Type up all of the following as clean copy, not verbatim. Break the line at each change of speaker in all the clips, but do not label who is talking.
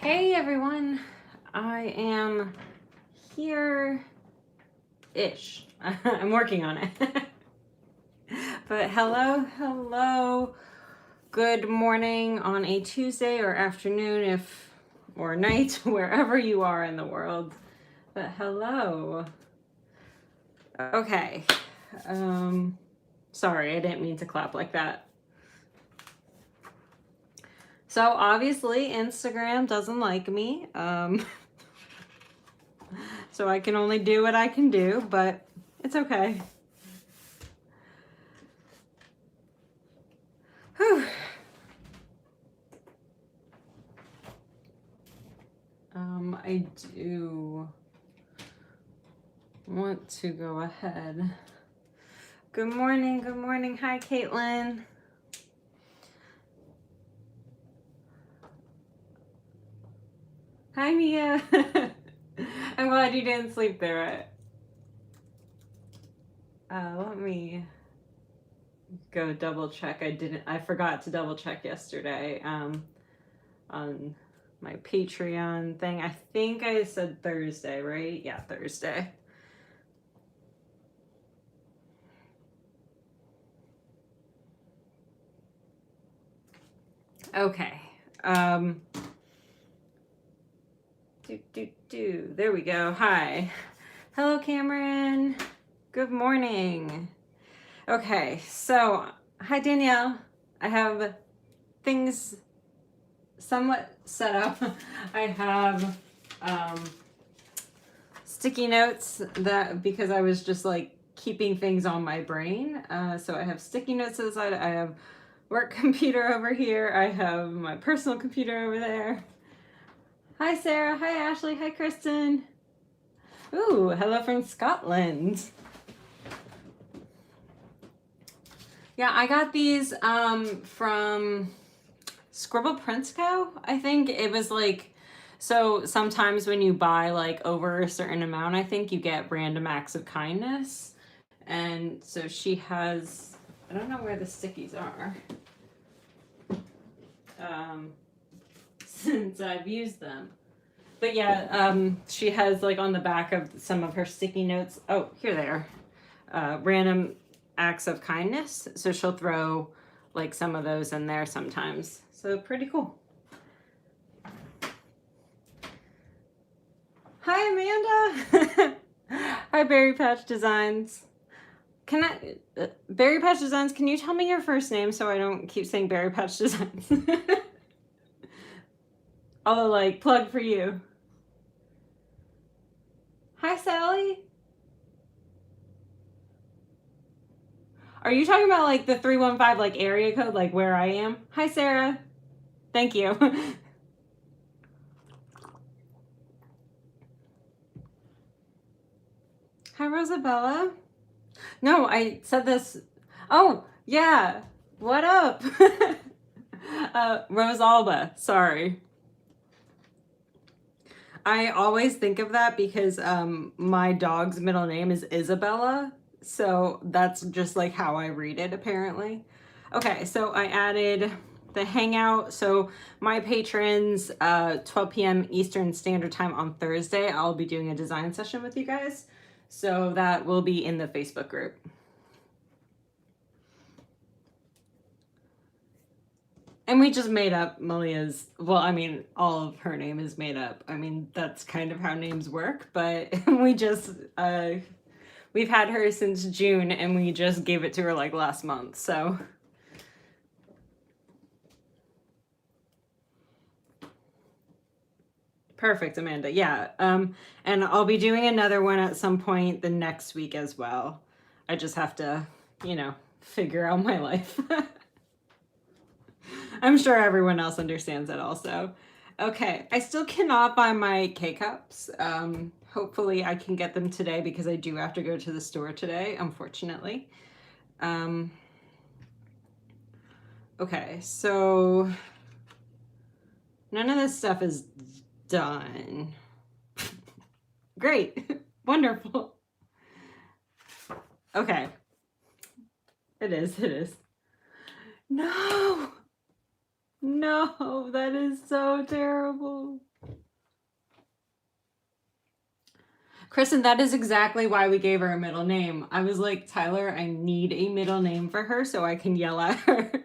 Hey everyone, I am here-ish. I'm working on it. But hello. Good morning on a Tuesday or afternoon or night, wherever you are in the world. But hello. Okay. Sorry, I didn't mean to clap like that. So obviously Instagram doesn't like me. So I can only do what I can do, but it's okay. Whew. I do want to go ahead. Good morning. Hi, Caitlin. Hi, Mia. I'm glad you didn't sleep there. Let me go double check. I forgot to double check yesterday on my Patreon thing. I think I said Thursday, right? Yeah, Thursday. Okay. There we go. Hi. Hello, Cameron. Good morning. Okay, so hi, Danielle. I have things somewhat set up. I have sticky notes because I was just like keeping things on my brain. So I have sticky notes to the side. I have work computer over here. I have my personal computer over there. Hi, Sarah. Hi, Ashley. Hi, Kristen. Ooh, hello from Scotland. Yeah, I got these from Scribble Prints Co. I think it was like, so sometimes when you buy like over a certain amount, I think you get random acts of kindness. And so she has, I don't know where the stickies are, since I've used them. But yeah, she has like on the back of some of her sticky notes. Oh, here they are. Random acts of kindness. So she'll throw like some of those in there sometimes. So pretty cool. Hi, Amanda. Hi, Berry Patch Designs. Berry Patch Designs, can you tell me your first name so I don't keep saying Berry Patch Designs? Although, like, plug for you. Hi, Sally. Are you talking about, like, the 315, like, area code, like, where I am? Hi, Sarah. Thank you. Hi, Rosabella. No, I said this. Oh, yeah. What up? Rosalba. Sorry. I always think of that because my dog's middle name is Isabella. So that's just like how I read it, apparently. Okay, so I added the Hangout. So my patrons, 12 p.m. Eastern Standard Time on Thursday, I'll be doing a design session with you guys. So that will be in the Facebook group. And we just made up Malia's, well, I mean, all of her name is made up. I mean, that's kind of how names work, but we just, we've had her since June and we just gave it to her like last month, so. Perfect, Amanda, yeah. And I'll be doing another one at some point the next week as well. I just have to, you know, figure out my life. I'm sure everyone else understands that also. Okay, I still cannot buy my K-Cups. Hopefully I can get them today because I do have to go to the store today, unfortunately. Okay, so none of this stuff is done. Great, wonderful. Okay, it is. No, that is so terrible. Kristen, that is exactly why we gave her a middle name. I was like, Tyler, I need a middle name for her so I can yell at her.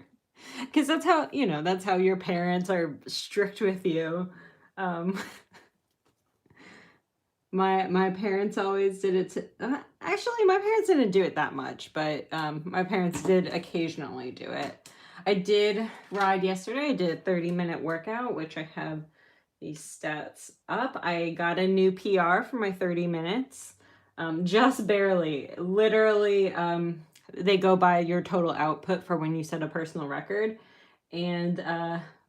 Because that's how, you know, that's how your parents are strict with you. My parents always did it to, actually, my parents didn't do it that much, but my parents did occasionally do it. I did ride yesterday. I did a 30-minute workout, which I have these stats up. I got a new PR for my 30 minutes, just barely. Literally, they go by your total output for when you set a personal record. And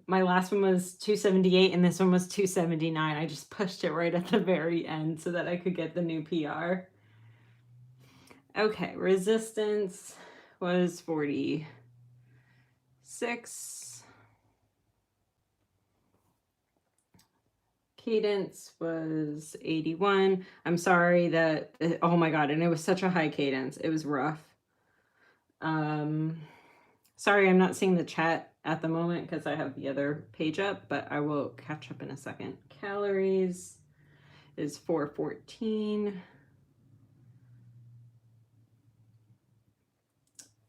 my last one was 278 and this one was 279. I just pushed it right at the very end so that I could get the new PR. Okay, resistance was 46. Cadence was 81. I'm sorry that, oh my God, and it was such a high cadence. It was rough. Sorry, I'm not seeing the chat at the moment because I have the other page up, but I will catch up in a second. Calories is 414.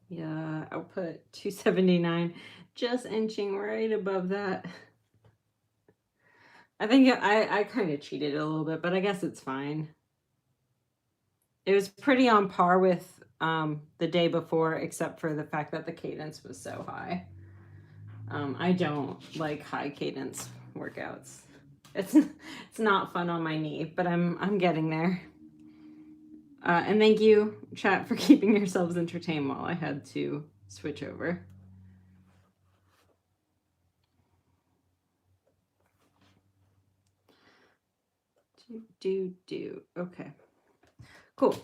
Yeah, output 279, just inching right above that. I think I kind of cheated a little bit, but I guess it's fine. It was pretty on par with the day before, except for the fact that the cadence was so high. I don't like high cadence workouts. It's not fun on my knee, but I'm getting there. And thank you, chat, for keeping yourselves entertained while I had to switch over. Okay, cool.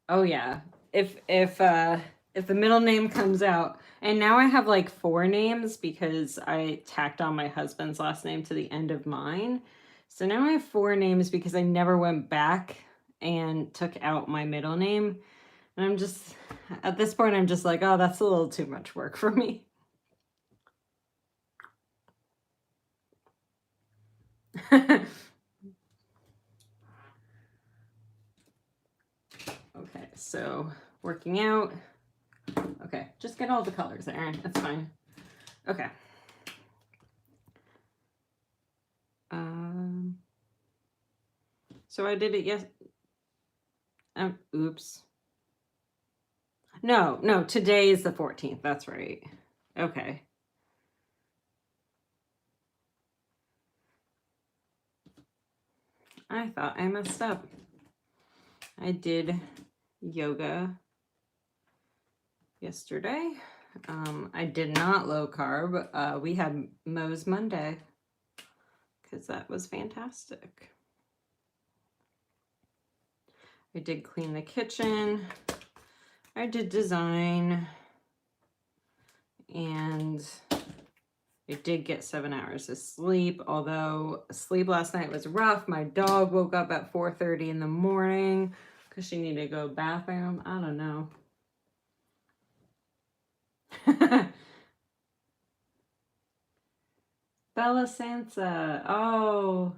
Oh yeah, if the middle name comes out, and now I have like 4 names because I tacked on my husband's last name to the end of mine. So now I have 4 names because I never went back and took out my middle name. And I'm just, at this point, I'm just like, oh, that's a little too much work for me. Okay, so working out. Okay, just get all the colors, Erin. That's fine. Okay. So I did it, yes. Oops. No, today is the 14th. That's right. Okay. I thought I messed up. I did yoga yesterday. I did not low carb. We had Moe's Monday because that was fantastic. I did clean the kitchen. I did design. And I did get 7 hours of sleep, although sleep last night was rough. My dog woke up at 4:30 in the morning because she needed to go to the bathroom. I don't know. Bella Sansa. Oh.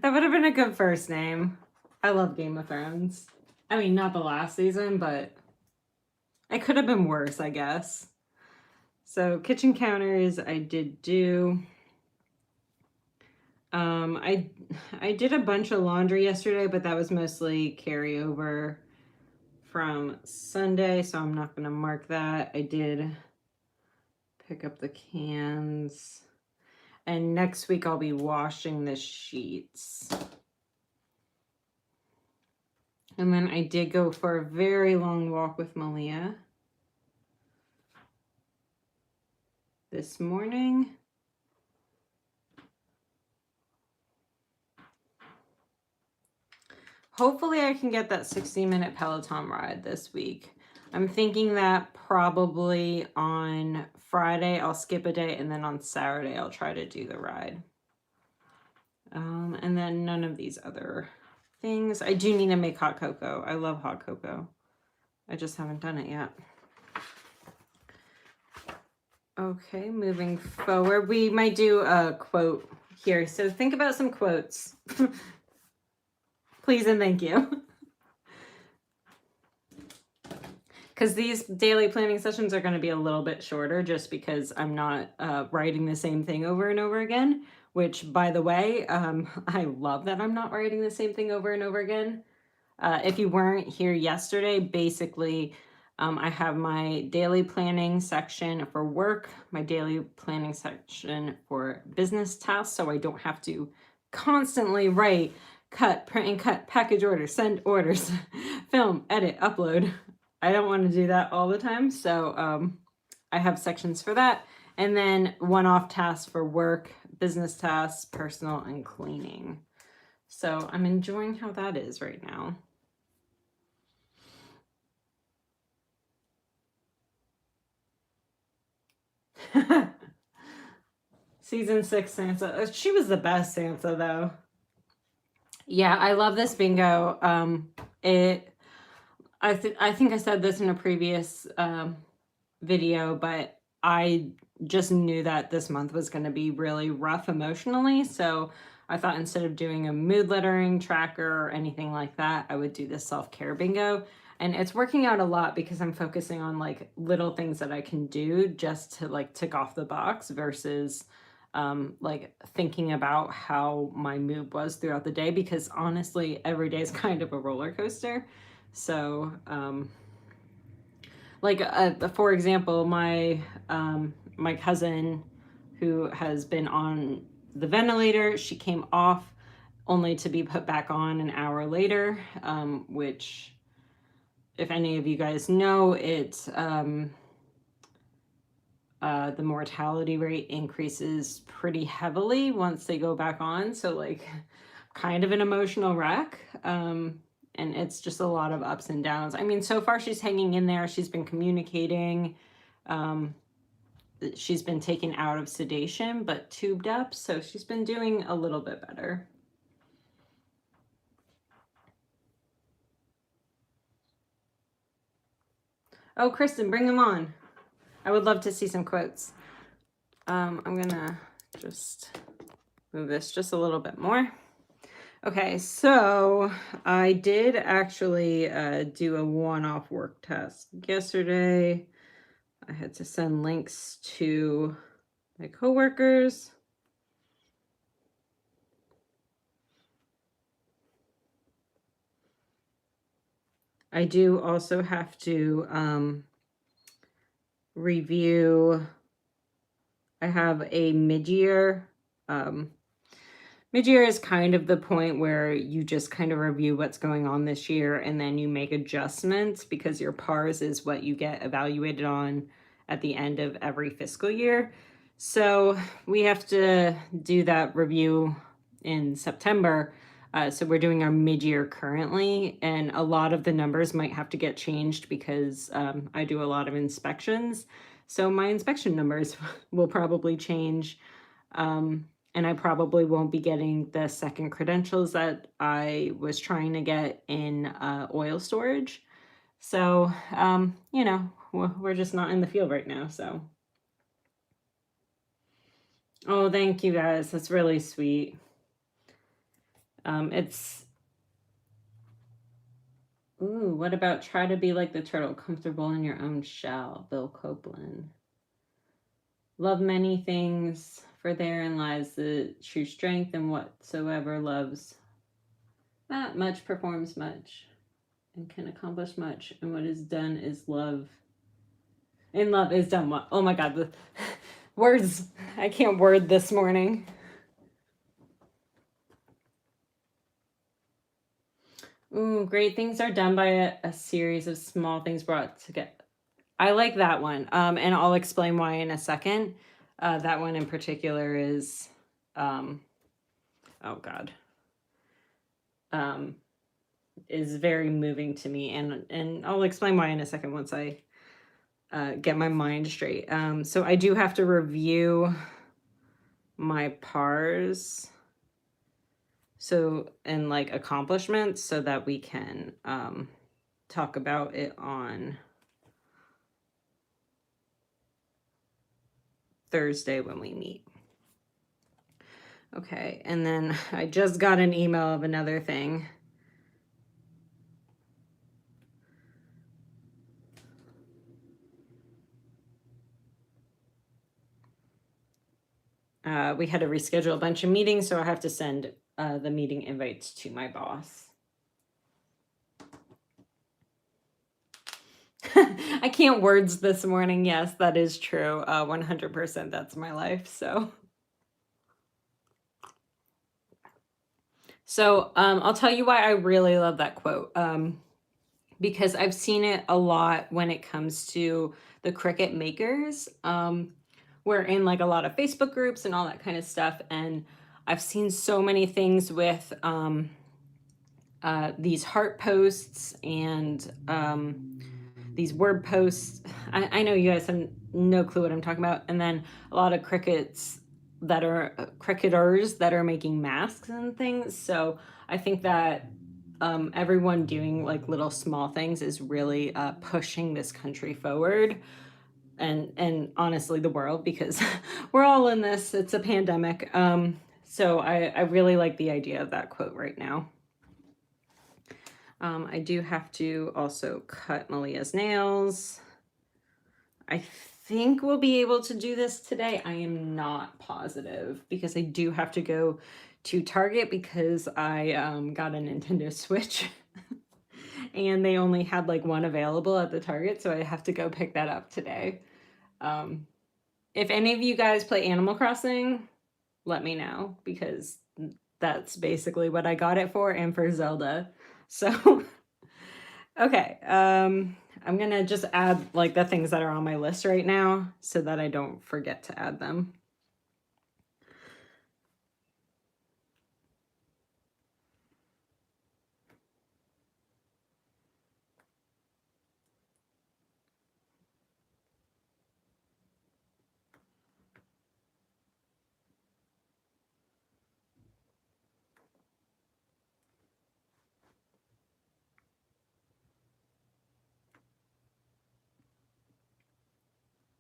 That would have been a good first name. I love Game of Thrones. I mean, not the last season, but it could have been worse, I guess. So kitchen counters, I did do. I did a bunch of laundry yesterday, but that was mostly carryover from Sunday, so I'm not going to mark that. I did pick up the cans. And next week I'll be washing the sheets. And then I did go for a very long walk with Malia this morning. Hopefully I can get that 60-minute Peloton ride this week. I'm thinking that probably on Friday I'll skip a day, and then on Saturday I'll try to do the ride. And then none of these other things. I do need to make hot cocoa. I love hot cocoa. I just haven't done it yet. Okay, moving forward, we might do a quote here. So think about some quotes. Please and thank you. Because these daily planning sessions are going to be a little bit shorter just because I'm not writing the same thing over and over again, which, by the way, I love that I'm not writing the same thing over and over again. If you weren't here yesterday, basically, I have my daily planning section for work, my daily planning section for business tasks, so I don't have to constantly write, cut, print and cut, package orders, send orders, film, edit, upload. I don't want to do that all the time, so I have sections for that. And then one-off tasks for work, business tasks, personal, and cleaning. So I'm enjoying how that is right now. Season 6 Sansa. She was the best Sansa, though. Yeah, I love this bingo. I think I said this in a previous video, but I just knew that this month was going to be really rough emotionally. So I thought instead of doing a mood lettering tracker or anything like that, I would do this self-care bingo. And it's working out a lot because I'm focusing on like little things that I can do just to like tick off the box versus like thinking about how my mood was throughout the day, because honestly, every day is kind of a roller coaster. So, like for example, my cousin who has been on the ventilator, she came off only to be put back on an hour later, which, if any of you guys know, it's the mortality rate increases pretty heavily once they go back on. So like kind of an emotional wreck. And it's just a lot of ups and downs. I mean, so far she's hanging in there. She's been communicating. She's been taken out of sedation, but tubed up. So she's been doing a little bit better. Oh, Kristen, bring them on. I would love to see some quotes. I'm gonna just move this just a little bit more. Okay, so I did actually do a one-off work test yesterday. I had to send links to my coworkers. I do also have to review. I have a mid-year. Mid-year is kind of the point where you just kind of review what's going on this year and then you make adjustments, because your PARS is what you get evaluated on at the end of every fiscal year. So we have to do that review in September. So we're doing our mid-year currently, and a lot of the numbers might have to get changed because I do a lot of inspections. So my inspection numbers will probably change. And I probably won't be getting the second credentials that I was trying to get in oil storage. So, you know, we're just not in the field right now, so. Oh, thank you guys. That's really sweet. Ooh, what about try to be like the turtle, comfortable in your own shell, Bill Copeland. Love many things, for therein lies the true strength, and whatsoever loves that much performs much and can accomplish much, and what is done is love. And love is done what? Oh my God, the words, I can't word this morning. Ooh, great things are done by a series of small things brought together. I like that one, and I'll explain why in a second. That one in particular is, oh God, is very moving to me, and I'll explain why in a second once I get my mind straight. So I do have to review my PARs, so, and like accomplishments, so that we can talk about it on Thursday when we meet. Okay, and then I just got an email of another thing. We had to reschedule a bunch of meetings, so I have to send the meeting invites to my boss. I can't words this morning. Yes, that is true. 100%. That's my life. So I'll tell you why I really love that quote. Because I've seen it a lot when it comes to the Cricut makers. We're in like a lot of Facebook groups and all that kind of stuff. And I've seen so many things with these heart posts and these word posts. I know you guys have no clue what I'm talking about. And then a lot of cricketers that are making masks and things. So I think that everyone doing like little small things is really pushing this country forward, and honestly the world, because we're all in this. It's a pandemic. So I really like the idea of that quote right now. I do have to also cut Malia's nails. I think we'll be able to do this today. I am not positive because I do have to go to Target because I got a Nintendo Switch and they only had like one available at the Target, so I have to go pick that up today. If any of you guys play Animal Crossing, let me know, because that's basically what I got it for, and for Zelda. So okay, I'm gonna just add like the things that are on my list right now so that I don't forget to add them.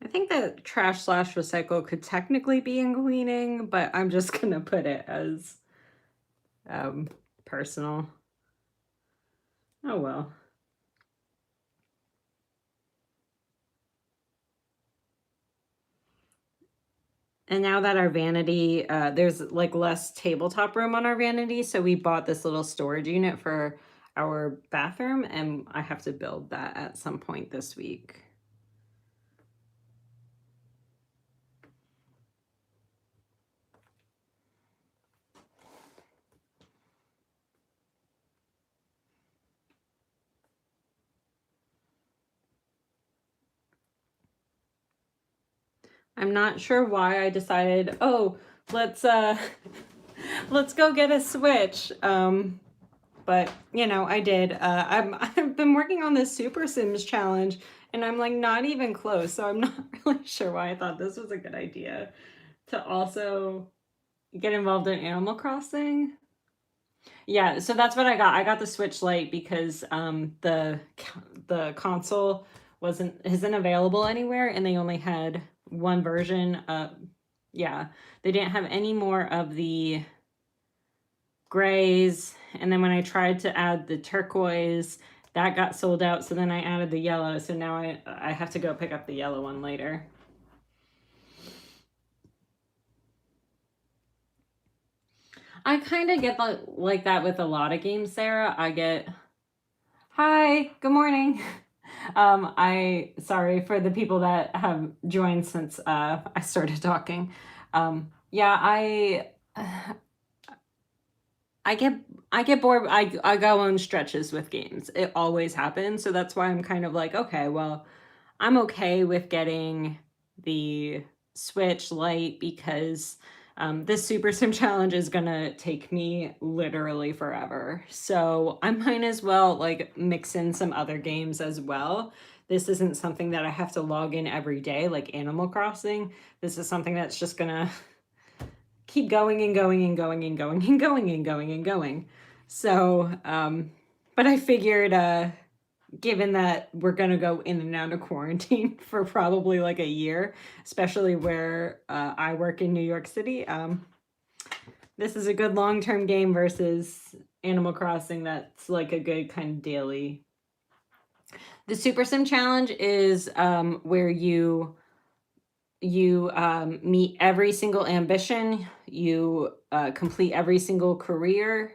I think that trash / recycle could technically be in cleaning, but I'm just gonna put it as personal. Oh well. And now that our vanity, there's like less tabletop room on our vanity, so we bought this little storage unit for our bathroom, and I have to build that at some point this week. I'm not sure why I decided, oh, let's let's go get a Switch. But you know, I did. I've been working on this Super Sims challenge, and I'm like not even close. So I'm not really sure why I thought this was a good idea to also get involved in Animal Crossing. Yeah, so that's what I got. I got the Switch Lite because the console isn't available anywhere, and they only had one version. Yeah, they didn't have any more of the grays, and then when I tried to add the turquoise, that got sold out. So then I added the yellow. So now I have to go pick up the yellow one later. I kind of get like that with a lot of games, Sarah. I get, hi, good morning. Sorry for the people that have joined since I started talking. Yeah, I get bored. I go on stretches with games. It always happens. So that's why I'm kind of like, okay, well, I'm okay with getting the Switch Lite because this Super Sim challenge is gonna take me literally forever. So I might as well like mix in some other games as well. This isn't something that I have to log in every day like Animal Crossing. This is something that's just gonna keep going and going and going and going and going and going and going. So, but I figured given that we're going to go in and out of quarantine for probably like a year, especially where I work in New York City. This is a good long-term game versus Animal Crossing that's like a good kind of daily. The Super Sim Challenge is where you meet every single ambition, you complete every single career,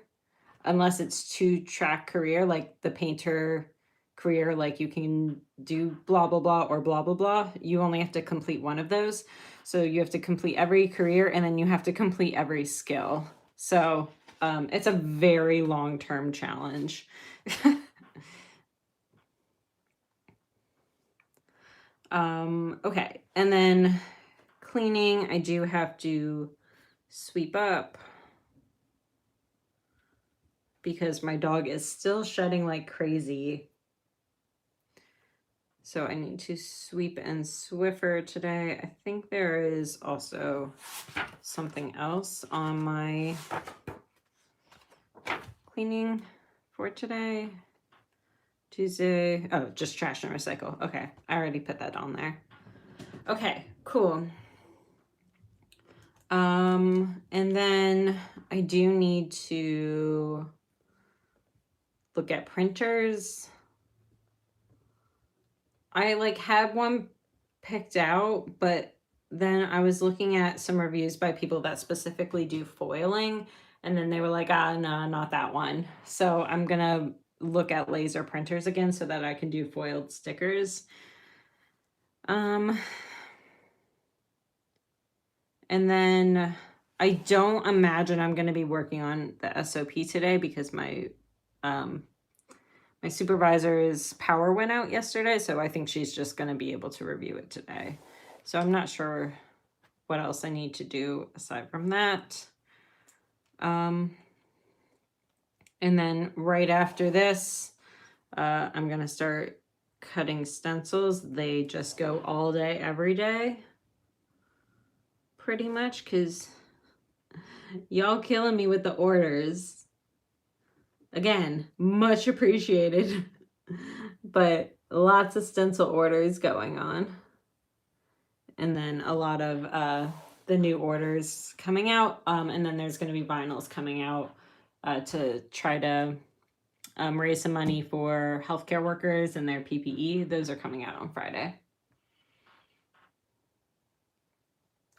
unless it's 2-track career, like the painter career, like you can do blah, blah, blah, or blah, blah, blah. You only have to complete one of those. So you have to complete every career, and then you have to complete every skill. So it's a very long-term challenge. Okay, and then cleaning, I do have to sweep up because my dog is still shedding like crazy. So I need to sweep and Swiffer today. I think there is also something else on my cleaning for today. Tuesday, oh, just trash and recycle. Okay, I already put that on there. Okay, cool. And then I do need to look at printers. I like had one picked out, but then I was looking at some reviews by people that specifically do foiling, and then they were like, no, not that one. So I'm gonna look at laser printers again so that I can do foiled stickers. And then I don't imagine I'm gonna be working on the SOP today because my supervisor's power went out yesterday, so I think she's just going to be able to review it today. So I'm not sure what else I need to do aside from that. And then right after this, I'm going to start cutting stencils. They just go all day, every day, pretty much, because y'all killing me with the orders. Again, much appreciated. But lots of stencil orders going on. And then a lot of the new orders coming out. And then there's going to be vinyls coming out to try to raise some money for healthcare workers and their PPE. Those are coming out on Friday.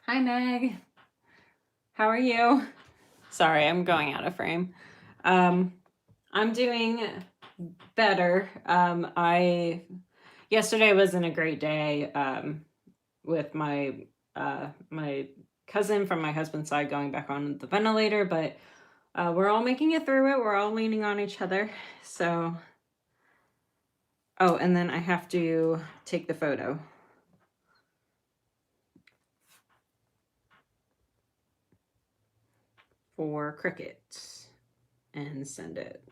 Hi, Meg. How are you? Sorry, I'm going out of frame. I'm doing better. Yesterday wasn't a great day with my my cousin from my husband's side going back on the ventilator, but we're all making it through it. We're all leaning on each other. So, oh, and then I have to take the photo. For Cricut and send it.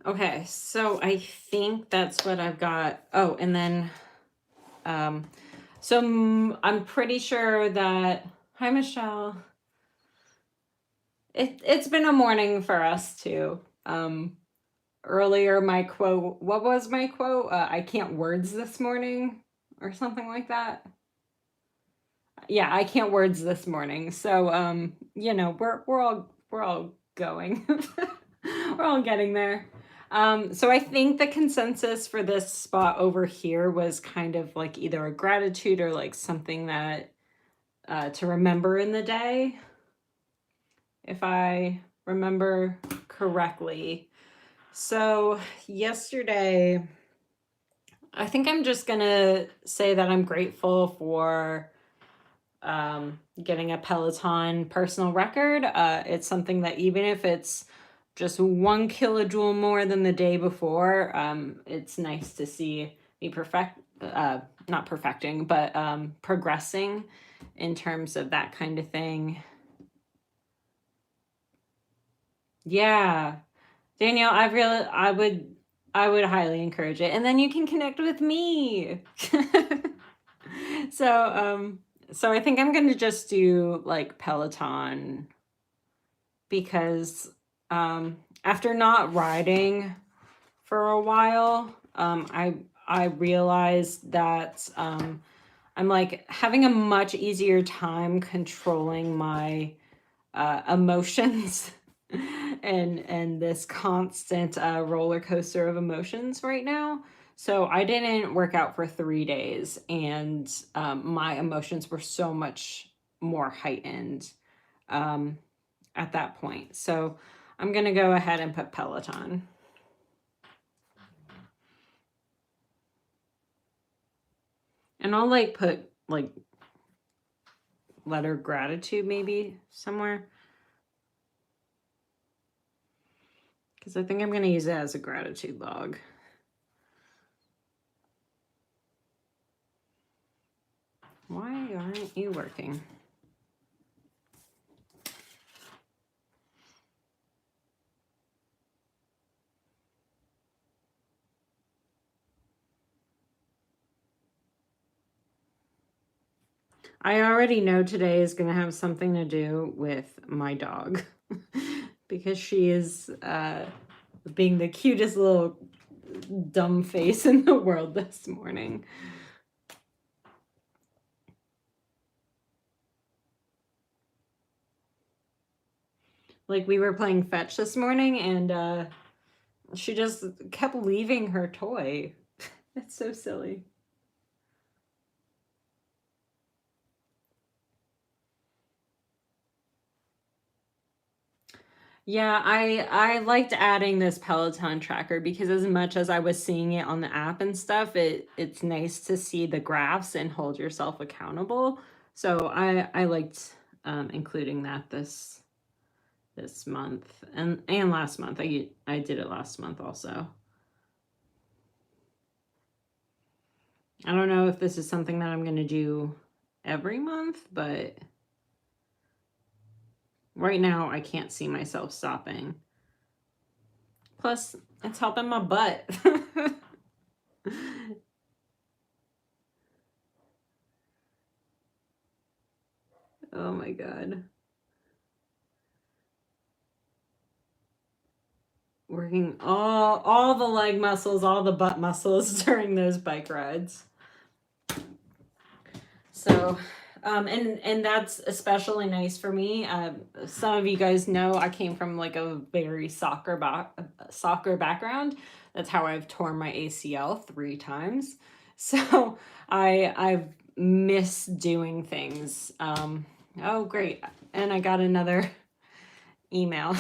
Okay, so I think that's what I've got. Oh, and then, so I'm pretty sure that, hi, Michelle. It's been a morning for us too. Earlier, my quote, what was my quote? I can't words this morning or something like that. Yeah, I can't words this morning. So, you know, we're all going. We're all getting there. So I think the consensus for this spot over here was kind of like either a gratitude or like something that to remember in the day, if I remember correctly. So yesterday, I think I'm just gonna say that I'm grateful for getting a Peloton personal record. It's something that even if it's just 1 kilojoule more than the day before, it's nice to see me not perfecting, but progressing in terms of that kind of thing. Yeah, Danielle, I would I would highly encourage it. And then you can connect with me. So, so I think I'm going to just do like Peloton because after not riding for a while, I realized that I'm like having a much easier time controlling my emotions and this constant roller coaster of emotions right now. So I didn't work out for 3 days, and my emotions were so much more heightened at that point. So I'm gonna go ahead and put Peloton. And I'll like put like letter gratitude maybe somewhere. Because I think I'm going to use it as a gratitude log. Why aren't you working? I already know today is going to have something to do with my dog because she is being the cutest little dumb face in the world this morning. Like we were playing fetch this morning and she just kept leaving her toy. It's so silly. Yeah, I liked adding this Peloton tracker because as much as I was seeing it on the app and stuff, it's nice to see the graphs and hold yourself accountable. So I liked including that this month and last month. I did it last month also. I don't know if this is something that I'm going to do every month, but right now I can't see myself stopping. Plus, it's helping my butt. Oh my God. Working all the leg muscles, all the butt muscles during those bike rides. So, and that's especially nice for me. Some of you guys know I came from like a very soccer background. That's how I've torn my ACL 3 times. So I've missed doing things. Oh great, and I got another email.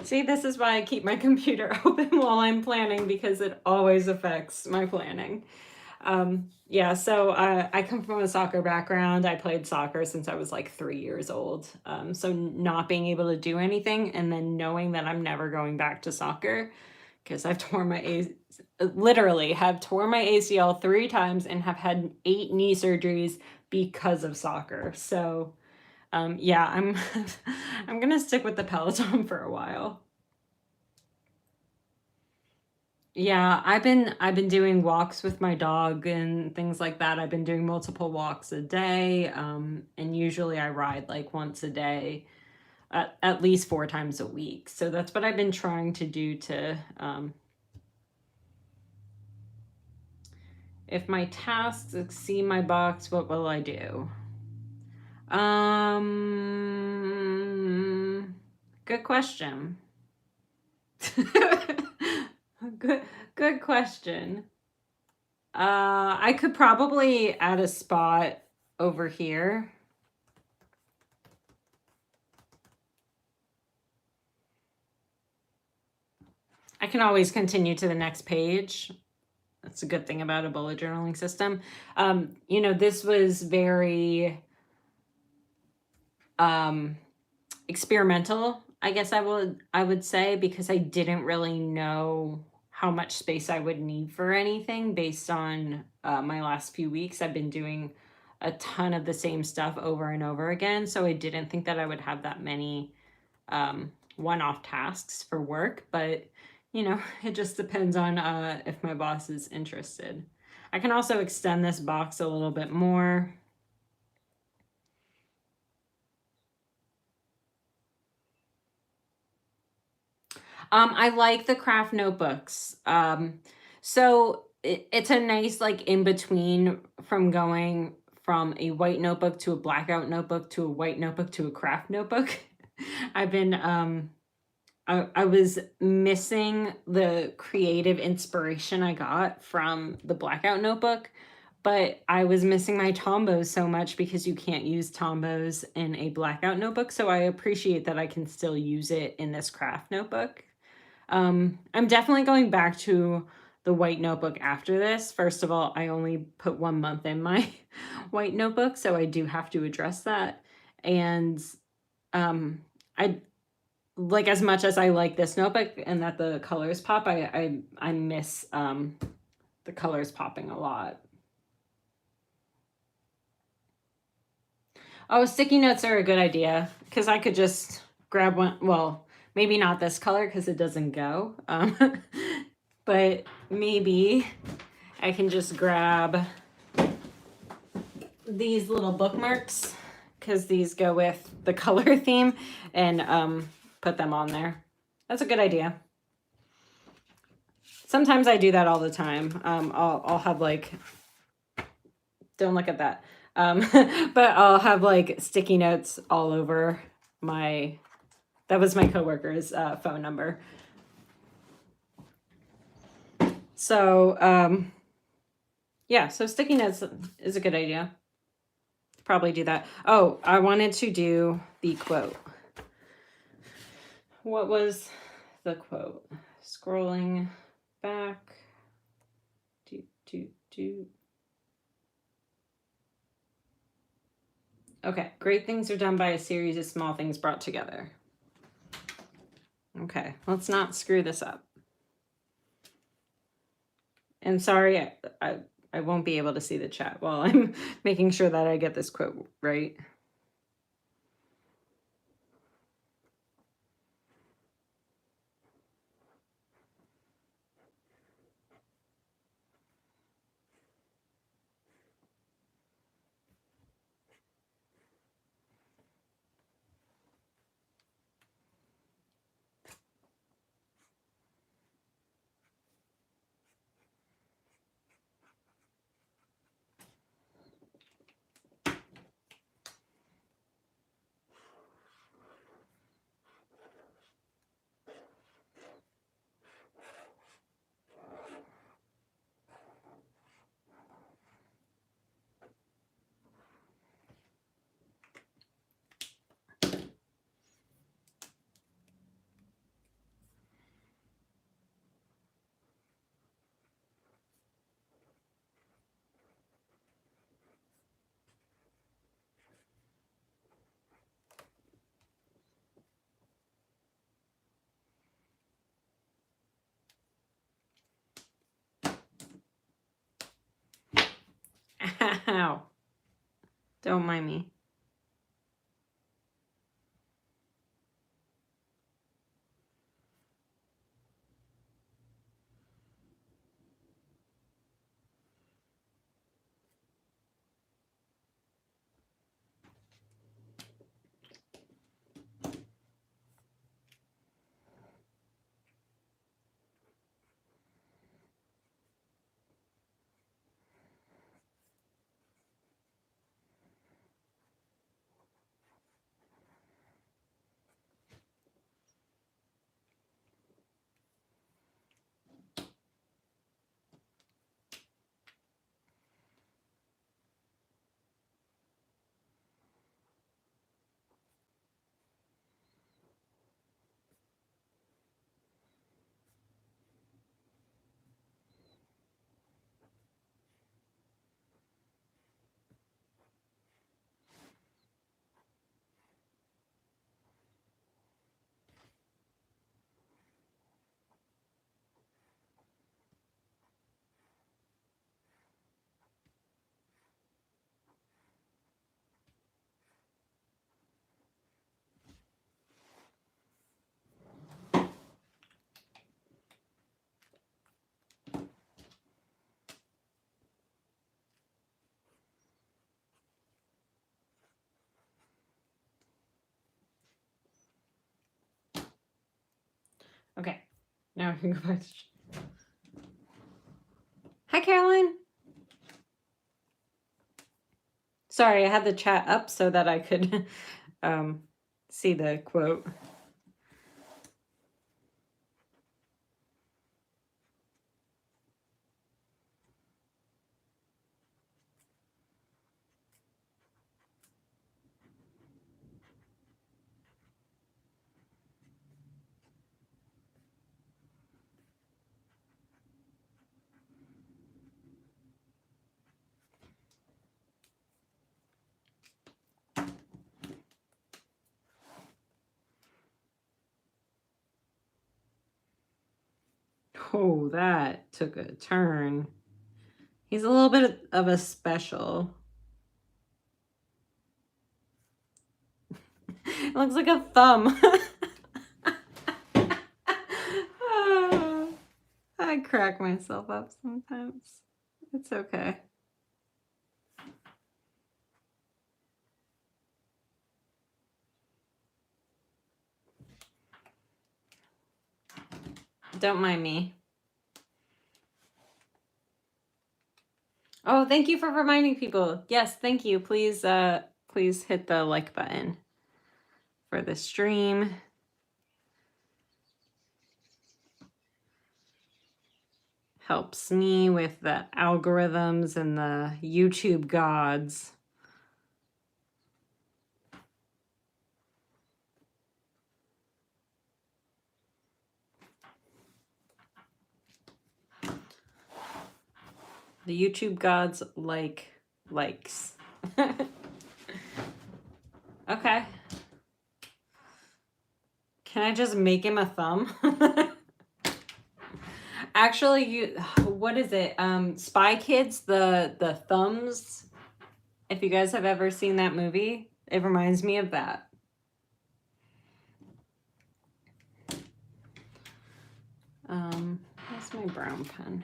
See, this is why I keep my computer open while I'm planning because it always affects my planning. Yeah, so I come from a soccer background. I played soccer since I was like 3 years old. So not being able to do anything and then knowing that I'm never going back to soccer because I've literally have torn my ACL 3 times and have had 8 knee surgeries because of soccer. So yeah, I'm I'm gonna stick with the Peloton for a while. Yeah, I've been doing walks with my dog and things like that. I've been doing multiple walks a day, and usually I ride like once a day, at least 4 times a week. So that's what I've been trying to do to, if my tasks exceed my box, what will I do? Good question. Good, good question. I could probably add a spot over here. I can always continue to the next page. That's a good thing about a bullet journaling system. You know, this was very experimental, I guess I would say, because I didn't really know how much space I would need for anything based on my last few weeks. I've been doing a ton of the same stuff over and over again, so I didn't think that I would have that many one-off tasks for work, but you know, it just depends on if my boss is interested. I can also extend this box a little bit more. I like the craft notebooks. So it's a nice like in between from going from a white notebook to a blackout notebook to a white notebook to a craft notebook. I've been I was missing the creative inspiration I got from the blackout notebook, but I was missing my Tombows so much because you can't use Tombows in a blackout notebook. So I appreciate that I can still use it in this craft notebook. I'm definitely going back to the white notebook after this. First of all, I only put 1 month in my white notebook, so I do have to address that. And I like, as much as I like this notebook and that the colors pop, I miss the colors popping a lot. Oh, sticky notes are a good idea because I could just grab one. Well, maybe not this color because it doesn't go. But maybe I can just grab these little bookmarks because these go with the color theme and put them on there. That's a good idea. Sometimes I do that all the time. I'll have like, don't look at that. But I'll have like sticky notes all over my, that was my coworker's phone number. So, yeah, so sticky notes is a good idea. Probably do that. Oh, I wanted to do the quote. What was the quote? Scrolling back. Okay, great things are done by a series of small things brought together. Okay, let's not screw this up. And sorry, I won't be able to see the chat while I'm making sure that I get this quote right. Ow. Don't mind me. Okay, now we can go back to... Hi, Caroline. Sorry, I had the chat up so that I could see the quote. Oh, that took a turn. He's a little bit of a special. It looks like a thumb. Oh, I crack myself up sometimes. It's okay. Don't mind me. Oh, thank you for reminding people. Yes, thank you. Please, please hit the like button for the stream. Helps me with the algorithms and the YouTube gods. The YouTube gods like likes. Okay. Can I just make him a thumb? Actually, what is it? Spy Kids, the thumbs. If you guys have ever seen that movie, it reminds me of that. Where's my brown pen?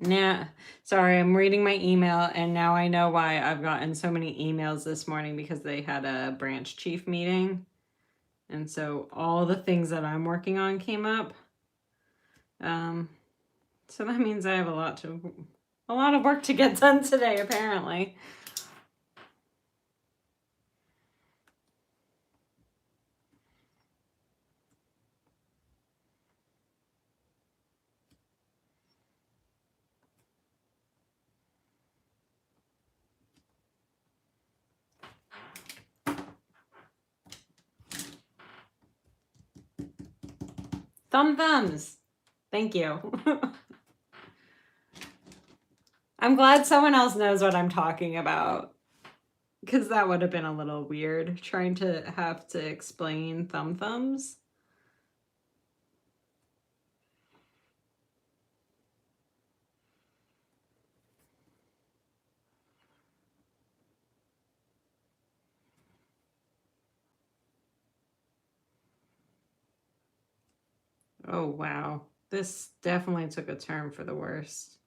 Nah, sorry, I'm reading my email and now I know why I've gotten so many emails this morning, because they had a branch chief meeting. And so all the things that I'm working on came up. So that means I have a lot of work to get done today, apparently. Thumbs. Thank you. I'm glad someone else knows what I'm talking about, because that would have been a little weird trying to have to explain thumbs. Oh, wow. This definitely took a turn for the worst.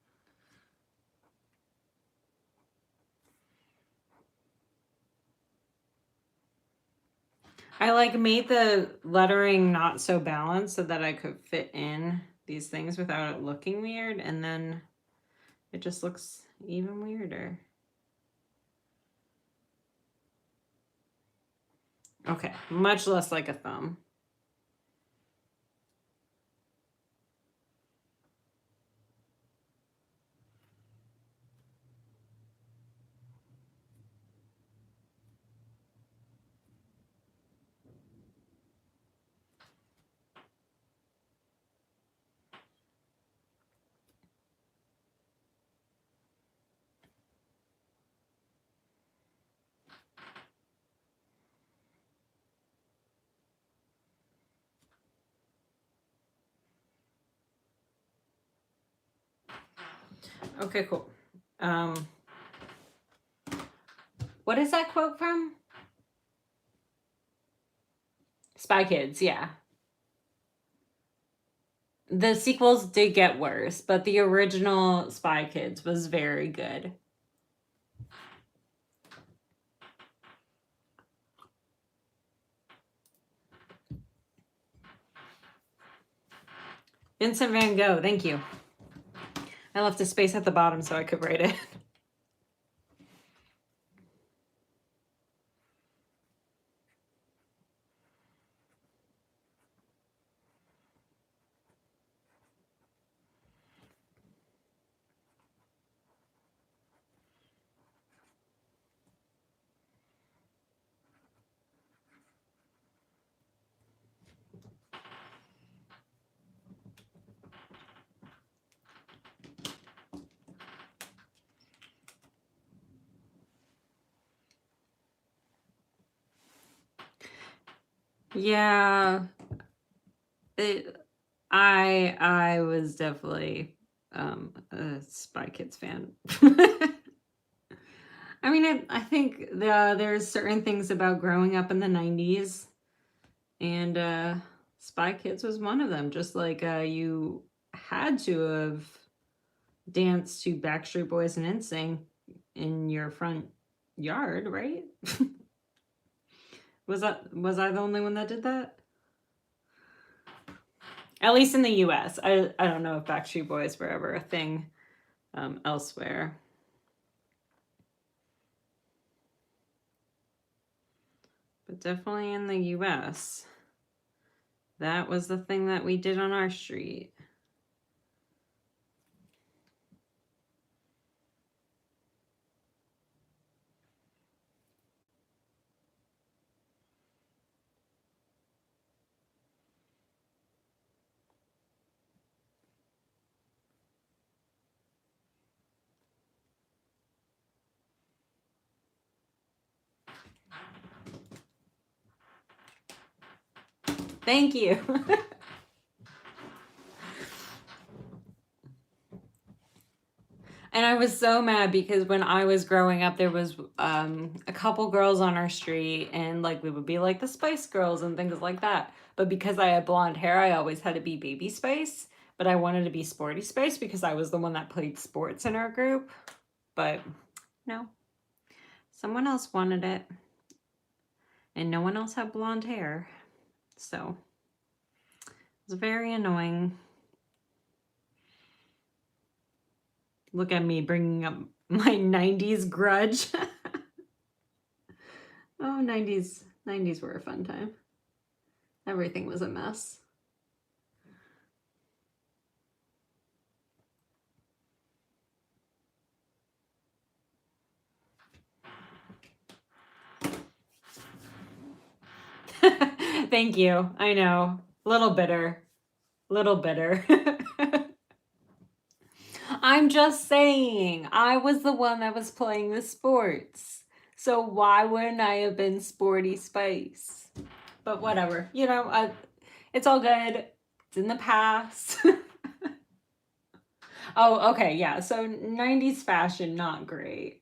I like made the lettering not so balanced so that I could fit in these things without it looking weird, and then it just looks even weirder. Okay, much less like a thumb. Okay, cool. What is that quote from? Spy Kids, yeah. The sequels did get worse, but the original Spy Kids was very good. Vincent Van Gogh, thank you. I left a space at the bottom so I could write it. Yeah, I was definitely a Spy Kids fan. I mean, I think there's certain things about growing up in the 90s, and Spy Kids was one of them. Just like you had to have danced to Backstreet Boys and NSYNC in your front yard, right? Was I the only one that did that? At least in the US. I don't know if Backstreet Boys were ever a thing elsewhere. But definitely in the US. That was the thing that we did on our street. Thank you. And I was so mad because when I was growing up, there was a couple girls on our street, and like we would be like the Spice Girls and things like that. But because I had blonde hair, I always had to be Baby Spice. But I wanted to be Sporty Spice because I was the one that played sports in our group. But no, someone else wanted it, and no one else had blonde hair. So it was very annoying. Look at me bringing up my 90s grudge. Oh, 90s were a fun time. Everything was a mess. Thank you. I know. Little bitter. Little bitter. I'm just saying, I was the one that was playing the sports. So why wouldn't I have been Sporty Spice? But whatever. You know, it's all good. It's in the past. Oh, okay. Yeah. So 90s fashion, not great.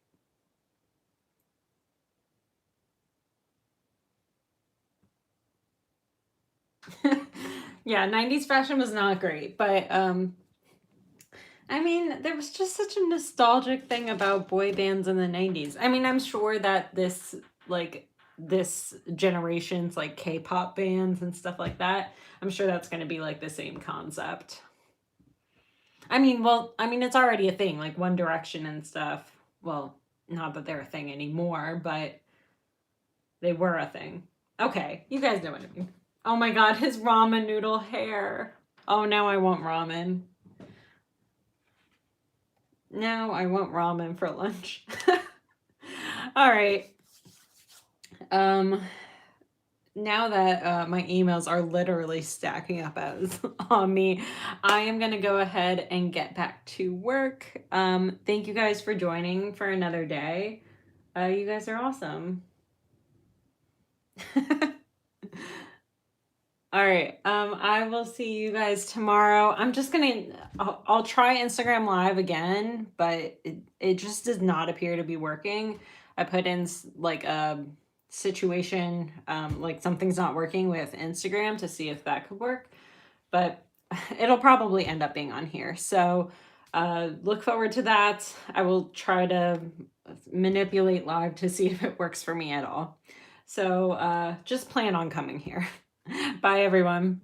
Yeah, 90s fashion was not great, but I mean, there was just such a nostalgic thing about boy bands in the 90s. I mean, I'm sure that this generation's like K-pop bands and stuff like that, I'm sure that's going to be like the same concept. I mean, well, I mean, it's already a thing, like One Direction and stuff. Well, not that they're a thing anymore, but they were a thing. Okay, you guys know what I mean. Oh my god, his ramen noodle hair. Oh, now I want ramen. Now I want ramen for lunch. All right. Now that my emails are literally stacking up as on me, I am going to go ahead and get back to work. Thank you guys for joining for another day. You guys are awesome. All right. I will see you guys tomorrow. I'm just I'll try Instagram Live again, but it just does not appear to be working. I put in like a situation, like something's not working with Instagram to see if that could work, but it'll probably end up being on here. So look forward to that. I will try to manipulate live to see if it works for me at all. So just plan on coming here. Bye, everyone.